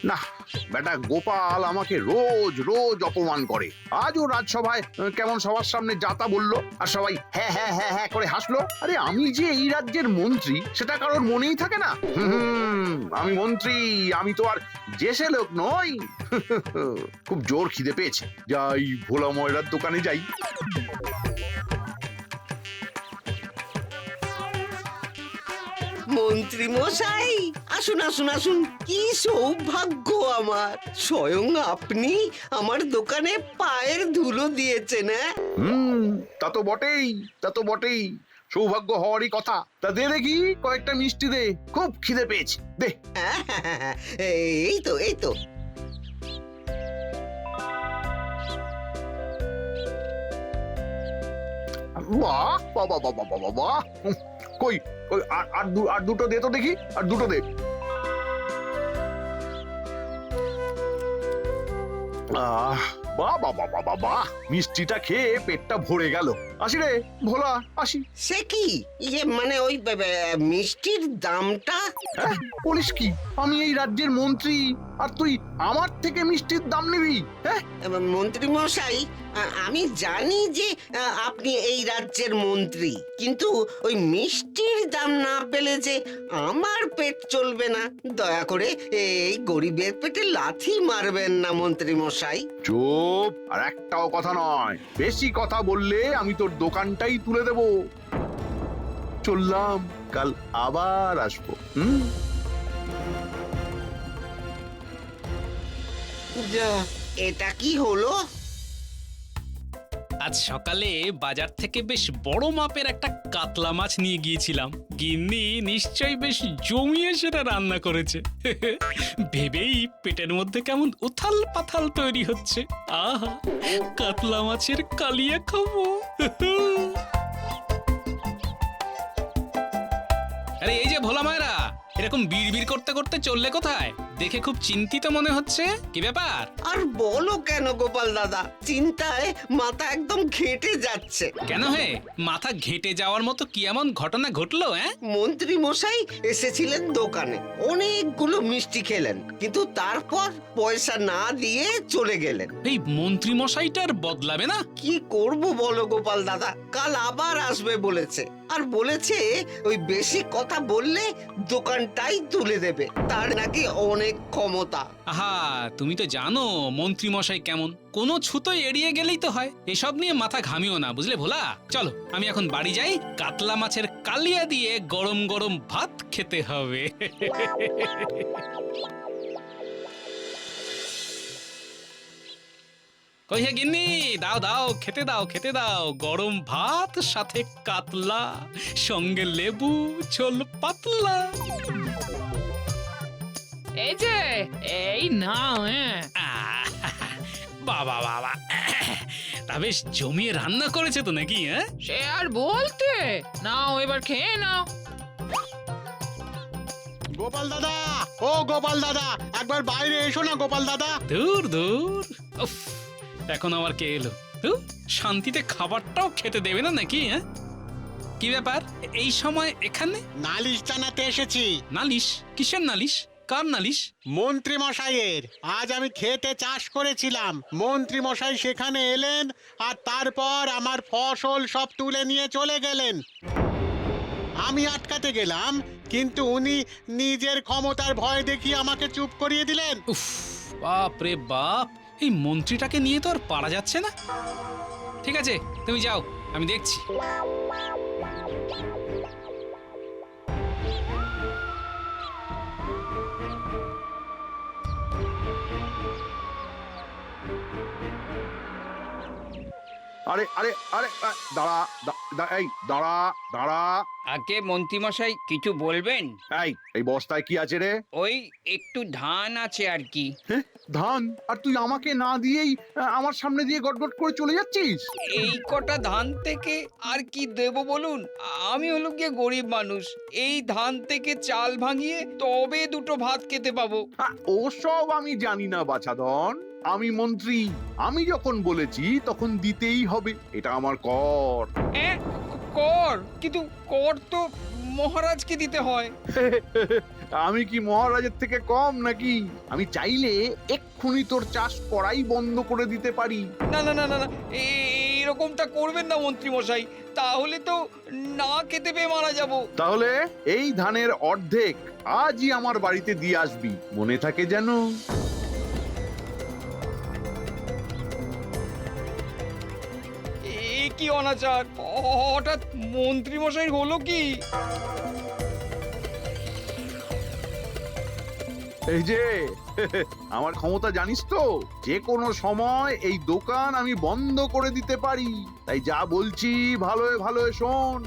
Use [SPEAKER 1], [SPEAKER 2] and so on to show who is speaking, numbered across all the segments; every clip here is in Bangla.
[SPEAKER 1] না, বেটা গোপাল আমাকে রোজ রোজ অপমান করে। আজও রাজসভায় কেমন সবার সামনে যাতা বললো, আর সবাই হ্যাঁ হ্যাঁ হ্যাঁ হ্যাঁ করে হাসলো। আরে আমি যে এই রাজ্যের মন্ত্রী সেটা কারোর মনেই থাকে না। আমি মন্ত্রী, আমি তো আর জেসে লোক নই। খুব জোর খিদে পেয়েছে, যাই ভোলা ময়রার দোকানে যাই।
[SPEAKER 2] মন্ত্রী মশাই, আসুন আসুন আসুন, কি সৌভাগ্য আমার, স্বয়ং আপনি আমার দোকানে পায়ের ধুলো দিয়েছেন।
[SPEAKER 1] তা তো বটেই, তা তো বটেই, সৌভাগ্য হওয়ারই কথা। তা দে দেখি কয়েকটা মিষ্টি দে, খুব খিদে পেয়েছে, দে।
[SPEAKER 2] হ্যাঁ, এই তো এই তো।
[SPEAKER 1] বাহ বাহ বাহ বাহ বাহ বাহ বাহ। কই কই আর দুটো দে তো দেখি, আর দুটো দে। বাহ বাহ বাহ বাহ বাহ, মিষ্টিটা খেয়ে পেটটা ভরে গেল। আসি রে ভোলা, আসি।
[SPEAKER 2] সে কি, মানে ওই মিষ্টির দামটা?
[SPEAKER 1] হ্যাঁ, বলিস কি, আমি এই রাজ্যের মন্ত্রী আর তুই আমার থেকে মিষ্টির দাম নিবি? হ্যাঁ,
[SPEAKER 2] মন্ত্রী মশাই, আমি জানি যে আপনি এই রাজ্যের মন্ত্রী, কিন্তু ওই মিষ্টির দাম না পেলে যে আমার পেট চলবে না। দয়া করে এই গরিবের পেটে লাথি মারবেন না মন্ত্রী মশাই।
[SPEAKER 1] চুপ, আর একটাও কথা নয়। বেশি কথা বললে আমি তোর দোকানটাই তুলে দেব। চললাম, কাল আবার আসবো।
[SPEAKER 2] যা, এটা কি হলো?
[SPEAKER 3] আজ সকালে বাজার থেকে বেশ বড় মাপের একটা কাতলা মাছ নিয়ে গিয়েছিলাম। গিন্নি নিশ্চয়ই বেশ জমিয়ে সেটা রান্না করেছে। ভেবেই পেটের মধ্যে কেমন উথাল পাথাল তৈরি হচ্ছে। আহা, কাতলা মাছের কালিয়া খাবো। আরে এই যে ভোলা মায়েরা, এরকম বিড়বিড় করতে করতে চললে কোথায়? দেখে খুব চিন্তিত মনে হচ্ছে, কি ব্যাপার?
[SPEAKER 2] আর বলো কেন গোপাল দাদা, চিন্তায় মাথা একদম ঘেঁটে যাচ্ছে।
[SPEAKER 3] কেন হে, মাথা ঘেঁটে যাওয়ার মতো কি এমন ঘটনা ঘটলো?
[SPEAKER 2] মন্ত্রী মশাই এসেছিলেন দোকানে, অনেকগুলো মিষ্টি খেলেন, কিন্তু তারপর পয়সা না দিয়ে চলে গেলেন।
[SPEAKER 3] এই মন্ত্রী মশাইটার বদলাবে না?
[SPEAKER 2] কি করব বলো গোপাল দাদা, কাল আবার আসবে বলেছে, আর বলেছে ওই বেশি কথা বললে দোকানটাই তুলে দেবে, তার নাকি অনেক ক্ষমতা।
[SPEAKER 3] আহা, তুমি তো জানো মন্ত্রী মশাই কেমন, কোনো ছুতোই এড়িয়ে গেলেই তো হয়। এসব নিয়ে মাথা ঘামিও না, বুঝলে ভোলা। চলো আমি এখন বাড়ি যাই, কাতলা মাছের কালিয়া দিয়ে গরম গরম ভাত খেতে হবে। কই হে গিন্নি, দাও দাও, খেতে দাও খেতে দাও, গরম ভাত সাথে কাতলা, সঙ্গে লেবু, ঝোল পাতলা।
[SPEAKER 4] এই যে, এই নাও।
[SPEAKER 3] বাবা বাবা, তা বেশ জমিয়ে রান্না করেছে তো নাকি?
[SPEAKER 4] সে আর বলতে, নাও এবার খেয়ে নাও।
[SPEAKER 5] গোপাল দাদা, ও গোপাল দাদা, একবার বাইরে এসো না গোপাল দাদা।
[SPEAKER 3] দূর দূর, উফ, এখন আবার কে এলো? শান্তিতে খাবারটাও খেতে দেবে না নাকি? কি ব্যাপার এই সময় এখানে?
[SPEAKER 5] নালিশ জানাতে এসেছি।
[SPEAKER 3] নালিশ? কিসের নালিশ? কার নালিশ?
[SPEAKER 5] মন্ত্রী মশাইয়ের। আজ আমি খেতে চাষ করেছিলাম, মন্ত্রী মশাই সেখানে এলেন আর তারপর আমার ফসল সব তুলে নিয়ে চলে গেলেন। আমি আটকাতে গেলাম, কিন্তু উনি নিজের ক্ষমতার ভয় দেখিয়ে আমাকে চুপ করিয়ে দিলেন।
[SPEAKER 3] উফ, বাপ রে বাপ, এই মন্ত্রীটাকে নিয়ে তো আর পারা যাচ্ছে না। ঠিক আছে, তুমি যাও, আমি দেখছি।
[SPEAKER 1] আরে আরে আরে দাঁড়া, এই দাঁড়া দাঁড়া।
[SPEAKER 6] আগে মন্ত্রীমশাই কিছু বলবেন?
[SPEAKER 1] এই বস্তায় কি আছে রে?
[SPEAKER 6] ওই একটু ধান আছে আর কি।
[SPEAKER 1] ধান? আর তুই আমাকে না দিয়েই আমার সামনে দিয়ে গটগট করে চলে যাচ্ছিস?
[SPEAKER 6] এই কটা ধান থেকে আর কি দেব বলুন? আমি হলো গিয়ে গরিব মানুষ, এই ধান থেকে চাল ভাঙিয়ে তবে দুটো ভাত খেতে পাবো।
[SPEAKER 1] ওসব আমি জানি না বাছাধন, আমি মন্ত্রী, আমি যখন বলেছি তখন দিতেই হবে, এটা আমার কর।
[SPEAKER 6] কর? কিন্তু কর তো মহারাজকে দিতে হয়।
[SPEAKER 1] আমি কি মহারাজের থেকে কম নাকি? আমি চাইলে এক্ষুনি তোর চাষ করাই বন্ধ করে দিতে পারি।
[SPEAKER 6] না না না না না, এরকমটা করবেন না মন্ত্রী মশাই, তাহলে তো না খেতে পেয়ে মারা যাব।
[SPEAKER 1] তাহলে এই ধানের অর্ধেক আজই আমার বাড়িতে দিয়ে আসবি, মনে থাকে যেন।
[SPEAKER 6] এ কি অনাচার! হঠাৎ মন্ত্রী মশাই হলো কি?
[SPEAKER 1] এই যে আমার ক্ষমতা জানিস তো, যে কোনো সময় এই দোকান আমি বন্ধ করে দিতে পারি। তাই যা বলছি ভালোয় ভালোয় শোন।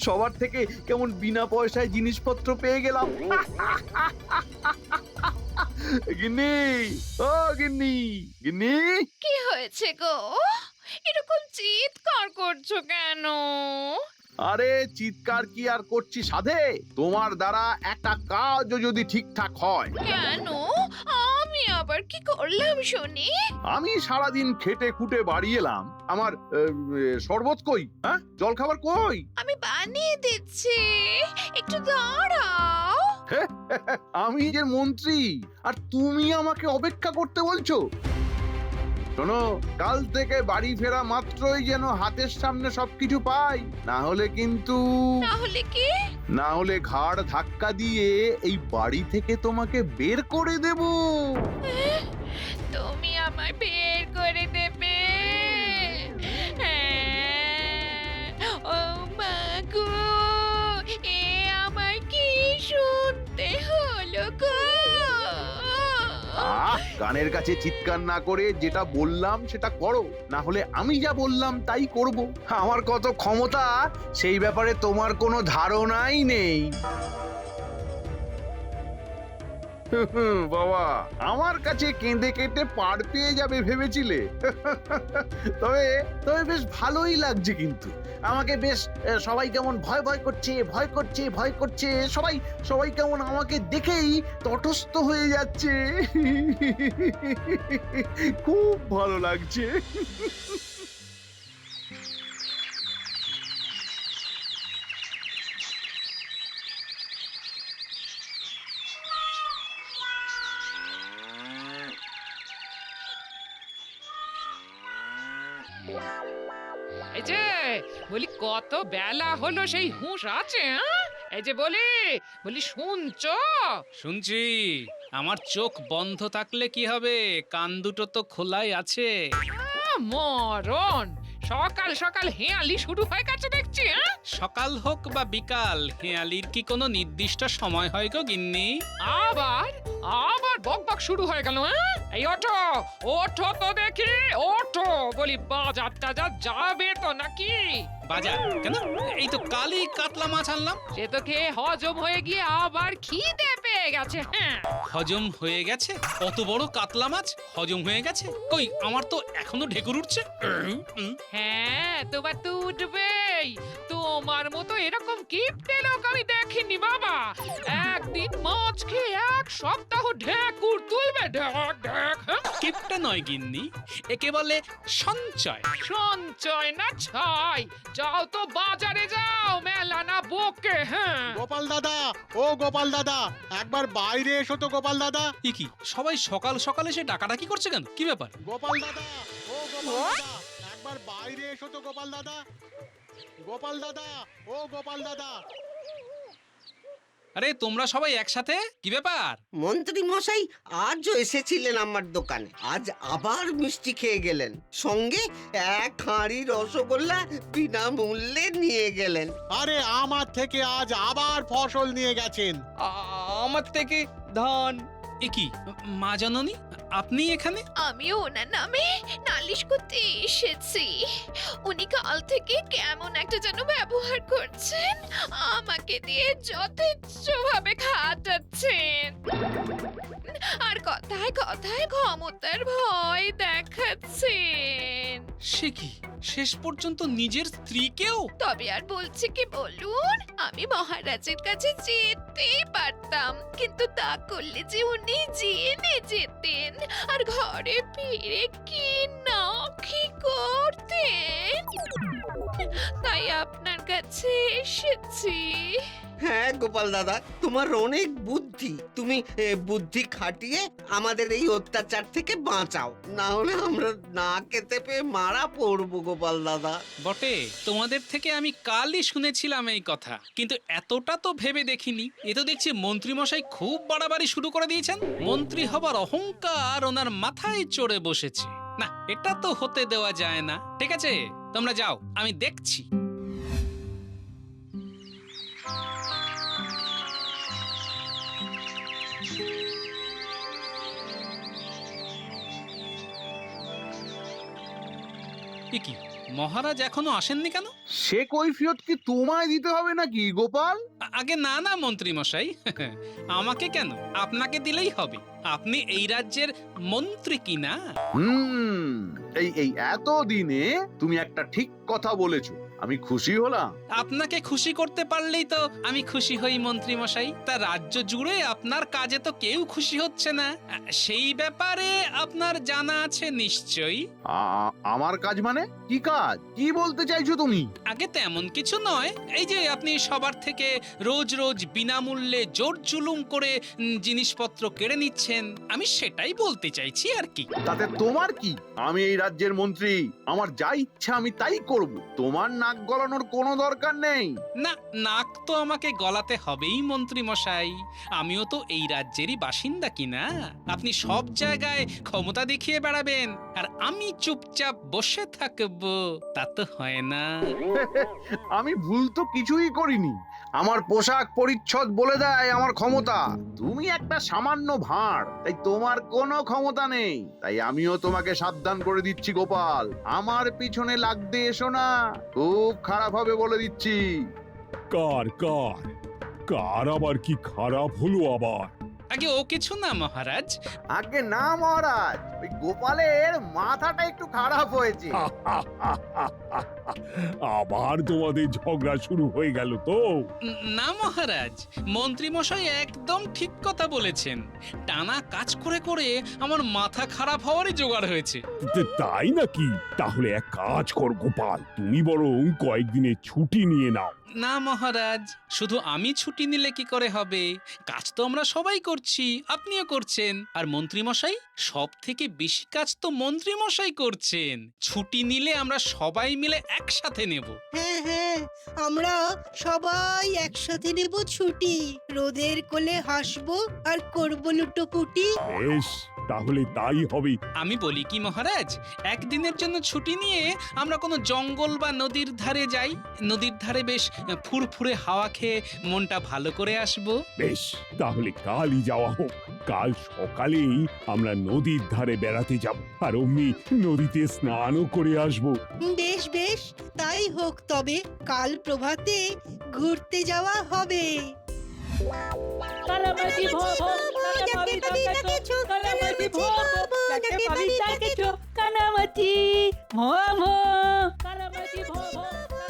[SPEAKER 1] সবার থেকে কেমন বিনা পয়সায় জিনিসপত্র পেয়ে গেলাম। গিন্নি, ও গিন্নি, গিন্নি।
[SPEAKER 4] কি হয়েছে গো? এরকম চিৎকার করছো কেন?
[SPEAKER 1] আরে চিৎকার কি আর করছি সাধে? তোমার দ্বারা একটা কাজও যদি ঠিকঠাক হয়।
[SPEAKER 4] কেন? আমি আবার কি করলাম শুনি?
[SPEAKER 1] আমি সারাদিন খেটে খুটে বাড়ি এলাম, আমার শরবত কই? হ্যাঁ, জল খাবার কই?
[SPEAKER 4] আমি বানিয়ে দিচ্ছি, একটু দাঁড়াও।
[SPEAKER 1] আমি যে মন্ত্রী, আর তুমি আমাকে অপেক্ষা করতে বলছো? শোনো, কাল থেকে বাড়ি ফেরা মাত্রই যেন হাতের সামনে সবকিছু পাই, না হলে কিন্তু
[SPEAKER 4] তাহলে কি?
[SPEAKER 1] না হলে ঘাড় ধাক্কা দিয়ে এই বাড়ি থেকে তোমাকে বের করে দেব।
[SPEAKER 4] তুমি আমায় বের করে দেবে? হ্যাঁ। ও মা গো, এ আমার কি শুনতে হলো গো?
[SPEAKER 1] কানের কাছে চিৎকার না করে যেটা বললাম সেটা করো, না হলে আমি যা বললাম তাই করব। আমার কত ক্ষমতা সেই ব্যাপারে তোমার কোনো ধারণাই নেই। বাবা, আমার কাছে কেঁদে কেটে পার পেয়ে যাবে ভেবেছিলে? তবে তবে বেশ ভালোই লাগছে কিন্তু। আমাকে বেশ সবাই কেমন ভয় ভয় করছে, ভয় করছে, ভয় করছে। সবাই সবাই কেমন আমাকে দেখেই তটস্থ হয়ে যাচ্ছে। খুব ভালো লাগছে।
[SPEAKER 4] এই যে বলি, কত বেলা হলো সেই হুঁশ আছে? এই যে বলি বলি শুনছো?
[SPEAKER 3] শুনছি। আমার চোখ বন্ধ থাকলে কি হবে, কান দুটো তো খোলাই আছে।
[SPEAKER 4] মরণ, সকাল সকাল হেঁয়ালি শুরু হয়ে গেছে দেখছি।
[SPEAKER 3] সকাল হোক বা বিকাল, হেঁয়ালির কি কোনো নির্দিষ্ট সময় হয় গো গিন্নি?
[SPEAKER 4] আবার আবার বক বক শুরু হয়ে গেল। এই ওঠো, ওঠো তো দেখি, ওঠো বলি। বাজার টাজার যাবে তো নাকি?
[SPEAKER 3] বাজার কেন? এই তো কালই কাতলা মাছ আনলাম।
[SPEAKER 4] সে তো খেয়ে হজম হয়ে গিয়ে আবার খিদে পেয়ে গেছে। হ্যাঁ,
[SPEAKER 3] হজম হয়ে গেছে? কত বড় কাতলা মাছ হজম হয়ে গেছে? কই, আমার তো এখনো ঢেকুর উঠছে।
[SPEAKER 4] হ্যাঁ, তোমার তো উঠবেই। তোমার মতো এরকম কিপটে লোক আমি দেখিনি বাবা। একদিন মাছ খেয়ে এক সপ্তাহ ঢেকুর তুলবে। ঢেক ঢেক।
[SPEAKER 3] কিপটা নয় গিন্নি, একে বলে সঞ্চয়।
[SPEAKER 4] সঞ্চয় না ছয়? যাও তো বাজারে যাও, মেলা না বকে। হ্যাঁ,
[SPEAKER 5] গোপাল দাদা, ও গোপাল দাদা, একবার বাইরে এসো তো গোপাল দাদা।
[SPEAKER 3] এ কি, সবাই সকাল সকালে সে ডাকাডাকি করছে কেন? কি ব্যাপার?
[SPEAKER 5] গোপাল দাদা, ও গোপাল দাদা, একবার বাইরে এসো তো গোপাল দাদা। গোপাল দাদা, ও গোপাল দাদা।
[SPEAKER 3] আরে তোমরা সবাই একসাথে, কি ব্যাপার?
[SPEAKER 2] মন্ত্রী মশাই আজও এসেছিলেন আমার দোকানে, আজ আবার মিষ্টি খেয়ে গেলেন, সঙ্গে এক হাঁড়ি রসগোল্লা বিনামূল্যে নিয়ে গেলেন।
[SPEAKER 5] আরে আমার থেকে আজ আবার ফসল নিয়ে গেছেন।
[SPEAKER 6] আমার থেকে ধান।
[SPEAKER 3] এ কি, মা জাননী, আপনি এখানে?
[SPEAKER 7] আমিও ওনার নামে নালিশ করতে এসেছি। উনি কাল থেকে কেমন একটা যেন ব্যবহার করছেন, আমাকে দিয়ে যথেচ্ছভাবে খাটাচ্ছেন, আর কথায় কথায় ক্ষমতার ভয় দেখাচ্ছেন।
[SPEAKER 3] সে কি, শেষ পর্যন্ত নিজের স্ত্রীকেও?
[SPEAKER 7] তবে আর বলছি কি বলুন, আমি মহারাজের কাছে যেতেই পারতাম, কিন্তু তা করলে যে উনি জেনে যেতেন, আর ঘরে ফিরে কি না কি করতেন। তাই আপনার কাছে এসেছি।
[SPEAKER 2] হ্যাঁ গোপাল দাদা, তোমার অনেক বুদ্ধি। তুমি বুদ্ধি খাটিয়ে আমাদের এই অত্যাচার থেকে বাঁচাও, না হলে আমরা না খেতে পেয়ে মারা পড়বো গোপাল দাদা।
[SPEAKER 3] বটে, তোমাদের থেকে আমি কালই শুনেছিলাম এই কথা, কিন্তু এতটা তো ভেবে দেখিনি। এ তো দেখছি মন্ত্রীমশাই খুব বাড়াবাড়ি শুরু করে দিয়েছেন। মন্ত্রী হবার অহংকার ওনার মাথায় চড়ে বসেছে। না, এটা তো হতে দেওয়া যায় না। ঠিক আছে, তোমরা যাও, আমি দেখছি। এ কি, মহারাজ এখনো আসেননি কেন?
[SPEAKER 1] সে কৈফিয়ত কি তোমায় দিতে হবে নাকি গোপাল?
[SPEAKER 3] আগে না না মন্ত্রী মশাই, আমাকে কেন, আপনাকে দিলেই হবে। আপনি এই রাজ্যের মন্ত্রী কি না?
[SPEAKER 1] এই এত দিনে তুমি একটা ঠিক কথা বলেছো, আমি খুশি হলাম।
[SPEAKER 3] আপনাকে খুশি করতে পারলেই তো আমি খুশি হই মন্ত্রী মশাই। তা রাজ্য জুড়ে আপনার কাজে তো কেউ খুশি হচ্ছে না, সেই ব্যাপারে আপনার জানা আছে নিশ্চয়ই।
[SPEAKER 1] আমার কাজ মানে কি কাজ, কি বলতে চাইছো তুমি?
[SPEAKER 3] আগে তেমন কিছু নয়, এই যে আপনি সবার থেকে রোজ রোজ বিনামূল্যে জোর জুলুম করে জিনিসপত্র কেড়ে নিচ্ছেন, আমি সেটাই বলতে চাইছি আর কি।
[SPEAKER 1] তাতে তোমার কি? আমি এই রাজ্যের মন্ত্রী, আমার যা ইচ্ছা আমি তাই করব। তোমার নাক গলানোর কোনো দরকার নেই।
[SPEAKER 3] না, নাক তো আমাকে গলাতে হবেই মন্ত্রী মশাই, আমিও তো এই রাজ্যেরই বাসিন্দা কিনা। আপনি সব জায়গায় ক্ষমতা দেখিয়ে বেড়াবেন আর আমি চুপচাপ বসে থাকবো, তা তো হয় না।
[SPEAKER 1] আমি ভুল তো কিছুই করিনি। আমার পোশাক পরিচ্ছদ বলে দেয় আমার ক্ষমতা। তুমি একটা সামান্য ভাঁড়, তাই তোমার কোনো ক্ষমতা নেই। তাই আমিও তোমাকে সাবধান করে দিচ্ছি গোপাল, আমার পিছনে লাগতে এসো না, খুব খারাপ হবে বলে দিচ্ছি।
[SPEAKER 8] কার কার কার আবার কি খারাপ হলো আবার?
[SPEAKER 3] আগে ও কিছু না মহারাজ।
[SPEAKER 1] আগে না মহারাজ, ওই গোপালের মাথাটা একটু খারাপ হয়েছে।
[SPEAKER 8] আবার তোমাদের ঝগড়া শুরু হয়ে গেল তো?
[SPEAKER 3] না মহারাজ, মন্ত্রী মশাই একদম ঠিক কথা বলেছেন। টানা কাজ করে করে আমার মাথা খারাপ হওয়ারই জোগাড় হয়েছে।
[SPEAKER 8] তাই নাকি? তাহলে এক কাজ কর গোপাল, তুমি বরং কয়েকদিনের ছুটি নিয়ে নাও।
[SPEAKER 3] না মহারাজ, শুধু আমি ছুটি নিলে কি করে হবে? কাজ তো আমরা সবাই করছি, আপনিও করছেন, আর মন্ত্রী মশাই সব থেকে বেশি কাজ তো মন্ত্রী মশাই করছেন। ছুটি নিলে আমরা সবাই মিলে একসাথে নেব।
[SPEAKER 9] হ্যাঁ হ্যাঁ, আমরা সবাই একসাথে নেব ছুটি, রোদের কোলে হাসবো আর করবো লুটোপুটি।
[SPEAKER 8] বেশ, তাহলে তাই হবে।
[SPEAKER 3] আমি বলি কি মহারাজ, একদিনের জন্য ছুটি নিয়ে আমরা কোনো জঙ্গল বা নদীর ধারে যাই। নদীর ধারে বেশ ফুরফুরে হাওয়া খেয়ে মনটা ভালো করে আসবো।
[SPEAKER 8] বেশ, তাহলে কালই যাওয়া হোক। কাল সকালেই আমরা নদীর ধারে বেড়াতে যাব, আর অমনি নদীতে স্নানও করে আসবো।
[SPEAKER 9] বেশ বেশ, তাই হোক। তবে কাল প্রভাতে ঘুরতে যাওয়া হবে।
[SPEAKER 10] কানামাছি ভো ভো, কানামাছি ডাকেছো, কানামাছি ভো ভো, কানামাছি ডাকেছো, কানামাছি ভো ভো, কানামাছি ভো ভো,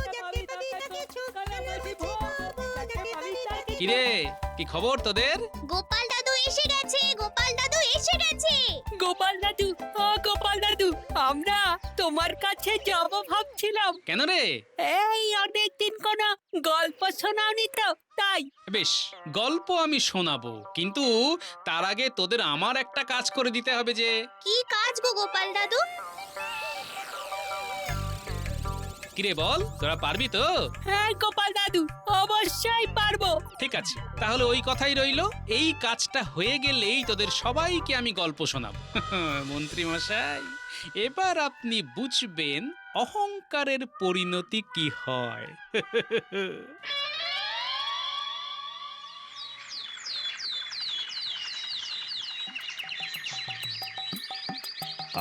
[SPEAKER 10] কানামাছি ডাকেছো, কানামাছি ভো ভো, কানামাছি ডাকেছো।
[SPEAKER 3] কিরে, কি খবর তোদের?
[SPEAKER 7] গোপাল দাদু এসে গেছে, গোপাল দাদু এসে গেছে।
[SPEAKER 10] গোপাল দাদু, ও গোপাল দাদু, আমরা তোমার কাছে যাব ভাবছিলাম।
[SPEAKER 3] কেন রে?
[SPEAKER 10] এই অনেকদিন কোনো গল্প শোনাওনি তো, তাই।
[SPEAKER 3] বেশ, গল্প আমি শোনাবো, কিন্তু তার আগে তোদের আমার একটা কাজ করে দিতে হবে। যে
[SPEAKER 7] কি কাজ গো গোপাল দাদু?
[SPEAKER 3] কিরে বল, তোরা পারবি তো?
[SPEAKER 10] হ্যাঁ গোপাল দাদু, অবশ্যই পারবো।
[SPEAKER 3] ঠিক আছে, তাহলে ওই কথাই রইলো। এই কাজটা হয়ে গেলেই তোদের সবাইকে আমি গল্প শোনাবো। মন্ত্রী মশাই, এবার আপনি বুঝবেন অহংকারের পরিণতি কি হয়।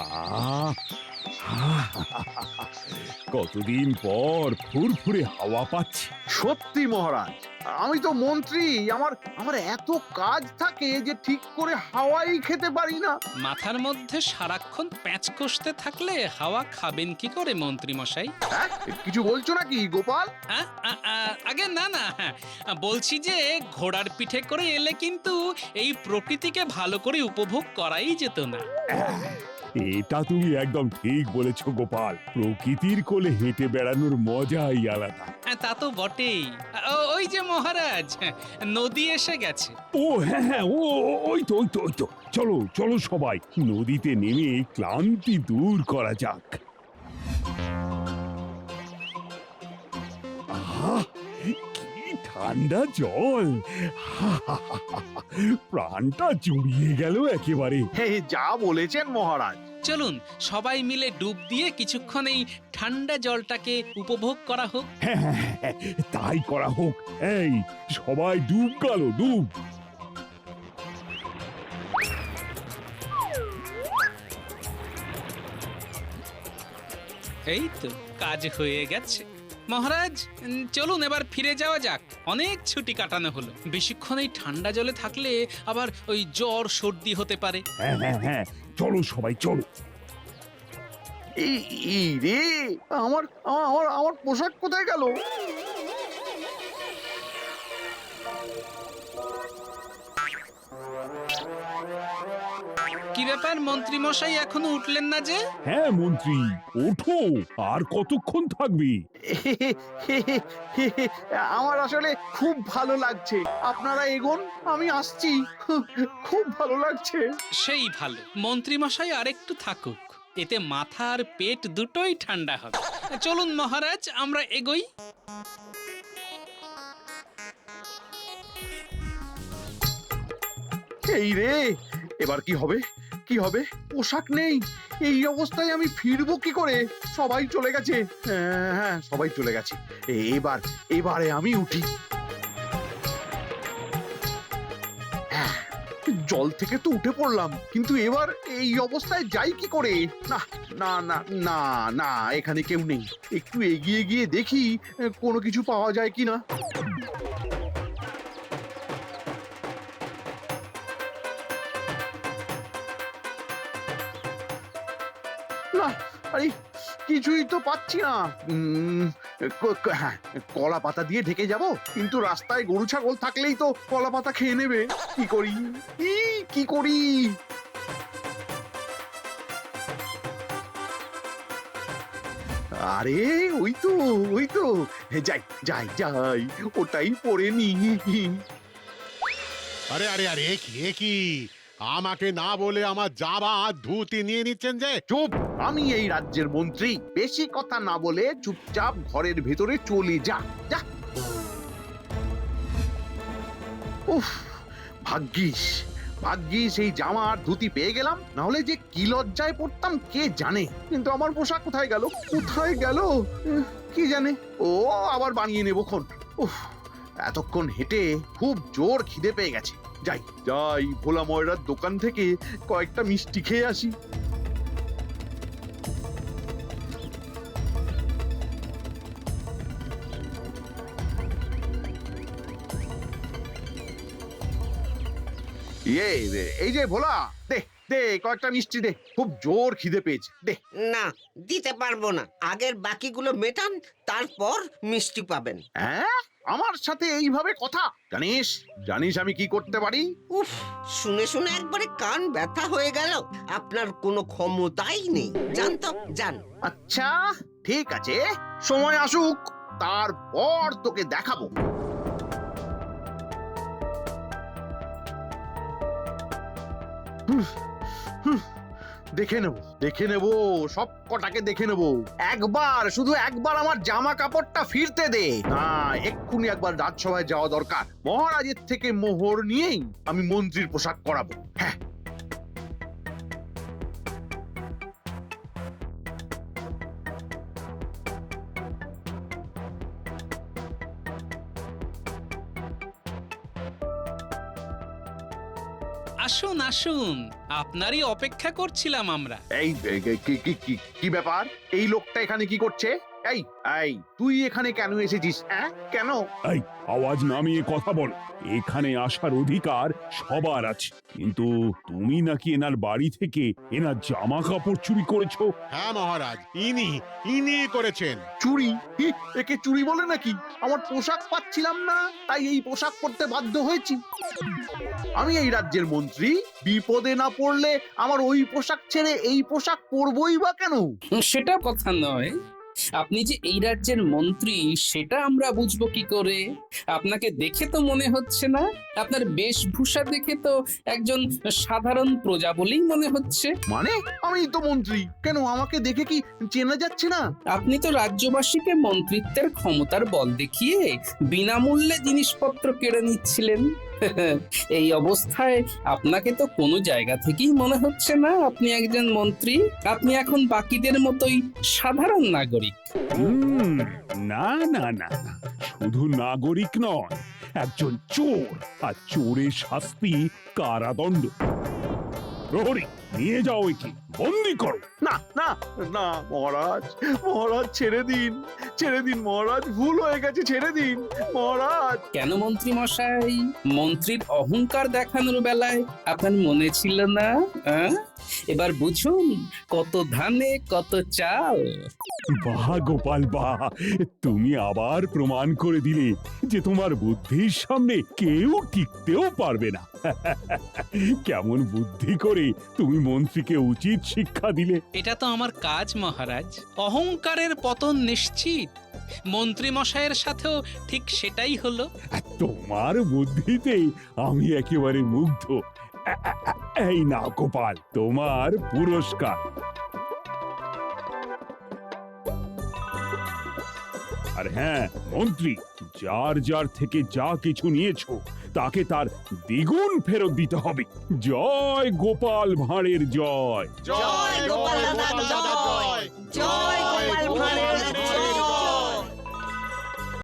[SPEAKER 8] আহ কতদিন পর ফুরফুরে হাওয়া পাচ্ছি।
[SPEAKER 1] সত্যি মহারাজ, আমি তো মন্ত্রী, আমার আমার এত কাজ থাকে যে ঠিক করে হাওয়াই খেতে পারি না।
[SPEAKER 3] মাথার মধ্যে সারাক্ষণ প্যাঁচ কষতে থাকলে হাওয়া খাবেন কি করে মন্ত্রী মশাই?
[SPEAKER 1] হ্যাঁ, কিছু বলছো নাকি গোপাল?
[SPEAKER 3] আগে না না, বলছি যে ঘোড়ার পিঠে করে এলে কিন্তু এই প্রকৃতিকে ভালো করে উপভোগ করাই যেত না।
[SPEAKER 8] এটা তুমি একদম ঠিক বলেছো গোপাল, প্রকৃতির কোলে হেঁটে বেড়ানোর মজাই আলাদা।
[SPEAKER 3] তা তো বটেই। ওই যে মহারাজ, নদী এসে গেছে।
[SPEAKER 8] ও হ্যাঁ হ্যাঁ, ওই তো ওই তো ওই তো, চলো চলো সবাই নদীতে নেমে ক্লান্তি দূর করা যাক। আহা, কি ঠান্ডা জল! প্রাণটা জুড়িয়ে গেল একেবারে।
[SPEAKER 1] হে, যা বলেছেন মহারাজ।
[SPEAKER 3] চলুন সবাই মিলে ডুব দিয়ে কিছুক্ষণ এই ঠান্ডা জলটাকে উপভোগ করা হোক।
[SPEAKER 8] হ্যাঁ হ্যাঁ হ্যাঁ, তাই করা হোক। এই সবাই ডুব গেল, ডুব।
[SPEAKER 3] এই তো কাজ হয়ে গেছে। মহারাজ, চলুন এবার ফিরে যাওয়া যাক। অনেক ছুটি কাটানো হলো। বেশিক্ষণ এই ঠান্ডা জলে থাকলে আবার ওই জ্বর সর্দি হতে পারে।
[SPEAKER 8] হ্যাঁ হ্যাঁ হ্যাঁ, চলো সবাই চলো।
[SPEAKER 1] এই রে, আমার আমার আমার পোশাক কোথায় গেল?
[SPEAKER 3] কি ব্যাপার মন্ত্রী মশাই, এখনো উঠলেন না যে?
[SPEAKER 8] হ্যাঁ মন্ত্রী, ওঠো, আর কতক্ষণ থাকবি?
[SPEAKER 1] আমার আসলে খুব ভালো লাগছে। আপনারা এগোন, আমি আসছি। খুব ভালো লাগছে।
[SPEAKER 3] সেই ভালো, মন্ত্রী মশাই আরেকটু থাকুক, এতে মাথা আর পেট দুটোই ঠান্ডা হবে। চলুন মহারাজ, আমরা এগোই।
[SPEAKER 1] এই রে, এবার কি হবে? কি হবে? পোশাক নেই। এই অবস্থায় আমি ফিরবো কি করে? সবাই চলে গেছে। হ্যাঁ হ্যাঁ, সবাই চলে গেছে। এবারে আমি উঠি। হ্যাঁ, জল থেকে তো উঠে পড়লাম, কিন্তু এবার এই অবস্থায় যাই কি করে? না না না না না, এখানে কেউ নেই। একটু এগিয়ে গিয়ে দেখি কোনো কিছু পাওয়া যায় কিনা। না, আরে কিছুই তো পাচ্ছি না। হ্যাঁ, কলা পাতা দিয়ে ঢেকে যাব, কিন্তু রাস্তায় গরু ছাগল থাকলেই তো কলা পাতা খেয়ে নেবে। কি করি? কি করি? আরে ওই তো, ওই তো, যাই যাই যাই, ওটাই পরে নি।
[SPEAKER 5] আরে আরে আরে, এ কি আমাকে না বলে আমার জামা আর ধুতি নিয়ে নিচ্ছেন যে?
[SPEAKER 1] চুপ! আমি এই রাজ্যের মন্ত্রী, বেশি কথা না বলে চুপচাপ ঘরের ভেতরে চলে যা। যা। উফ, ভাগ্যিস ভাগ্যিস এই জামা আর ধুতি পেয়ে গেলাম, না হলে যে কি লজ্জায় পড়তাম কে জানে। কিন্তু আমার পোশাক কোথায় গেল? কোথায় গেল কি জানে? ও, আবার বানিয়ে নেবক্ষণ। উফ, এতক্ষণ হেঁটে খুব জোর খিদে পেয়ে গেছে। যাই যাই, ভোলা ময়রার দোকান থেকে কয়েকটা মিষ্টি খেয়ে আসি। এই যে ভোলা, দে দে কয়েকটা মিষ্টি দে, খুব জোর খিদে পেয়েছে, দে।
[SPEAKER 2] না, দিতে পারবো না। আগের বাকিগুলো মেটান, তারপর মিষ্টি পাবেন।
[SPEAKER 1] হ্যাঁ, আমার সাথে এইভাবে কথা? জানিস জানিস আমি কি করতে পারি?
[SPEAKER 2] উফ, শুনে শুনে একবারে কান ব্যথা হয়ে গেল। আপনার কোনো ক্ষমতাই নেই। যান তো, যান।
[SPEAKER 1] আচ্ছা ঠিক আছে, সময় আসুক, তারপর তোকে দেখাবো। দেখে নেব সব কটাকে দেখে নেব। একবার, শুধু একবার আমার জামা কাপড়টা ফিরতে দে। না, এক্ষুনি একবার রাজসভায় যাওয়া দরকার। মহারাজের থেকে মোহর নিয়েই আমি মন্ত্রীর পোশাক করাবো। হ্যাঁ,
[SPEAKER 3] আসুন আসুন, আপনারই অপেক্ষা করছিলাম আমরা।
[SPEAKER 1] এই কি ব্যাপার? এই লোকটা এখানে কি করছে? এই এই তুই এখানে কেন এসেছিস? হ্যাঁ, কেন?
[SPEAKER 8] এই আওয়াজ নামিয়ে কথা বল। এখানে আসার অধিকার সবার আছে, কিন্তু তুমি নাকি এনার বাড়ি থেকে এনার জামা কাপড় চুরি করেছো।
[SPEAKER 5] হ্যাঁ মহারাজ, ইনি করেছেন।
[SPEAKER 1] চুরি? একে চুরি বলে নাকি? আমার পোশাক পাচ্ছিলাম না, তাই এই পোশাক পরতে বাধ্য হয়েছি। আমি এই রাজ্যের মন্ত্রী, বিপদে না পড়লে আমার ওই পোশাক ছেড়ে এই পোশাক পরবই বা কেন?
[SPEAKER 6] সেটা কথা নয়, আপনি যে এই রাজ্যের মন্ত্রী সেটা আমরা বুঝবো কি করে? আপনাকে দেখে তো মনে হচ্ছে না, আপনার বেশভূষা দেখে তো একজন সাধারণ প্রজা বলেই মনে হচ্ছে।
[SPEAKER 1] মানে আমি তো মন্ত্রী, কেন আমাকে দেখে কি চেনা যাচ্ছে না?
[SPEAKER 6] আপনি তো রাজ্যবাসীকে মন্ত্রিত্বের ক্ষমতার বল দেখিয়ে বিনামূল্যে জিনিসপত্র কেড়ে নিচ্ছিলেন। এই অবস্থায় আপনাকে তো কোনো জায়গা থেকেই মনে হচ্ছে না আপনি একজন মন্ত্রী। আপনি এখন বাকিদের মতোই সাধারণ নাগরিক।
[SPEAKER 8] না না না না, শুধু নাগরিক নয়, একজন চোর, আর চোরের শাস্তি কারাদণ্ড। প্রহরী, নিয়ে যাও একে, বন্দি করো।
[SPEAKER 1] না না না মহারাজ, মহারাজ ছেড়ে দিন, ছেড়ে দিন মহারাজ, ভুল হয়ে গেছে, ছেড়ে দিন মহারাজ।
[SPEAKER 6] কেন মন্ত্রী মশাই, মন্ত্রীর অহংকার দেখানোর বেলায় আপনার মনে ছিল না? এবার বুঝুন, কত ধানে কত চাল।
[SPEAKER 8] বাহ গোপাল বাহ, তুমি আবার প্রমাণ করে দিলে যে তোমার বুদ্ধির সামনে কেউ টিকতেও পারবে না। কেমন বুদ্ধি করে তুমি মন্ত্রীকে উচিত শিক্ষা দিলে।
[SPEAKER 3] এটা তো আমার কাজ মহারাজ, অহংকারের পতন নিশ্চিত। মন্ত্রী মশাইয়ের সাথেও ঠিক সেটাই হলো।
[SPEAKER 8] আর তোমার বুদ্ধিতে আমি একেবারে মুগ্ধ। এই না গোপাল, তোমার পুরস্কার। আর হ্যাঁ মন্ত্রী, যার যার থেকে যা কিছু নিয়েছো তাকে তার দ্বিগুণ ফেরত দিতে হবে। জয় গোপাল ভাঁড়ের জয়।
[SPEAKER 5] জয় গোপাল দাদা জয়।
[SPEAKER 9] জয়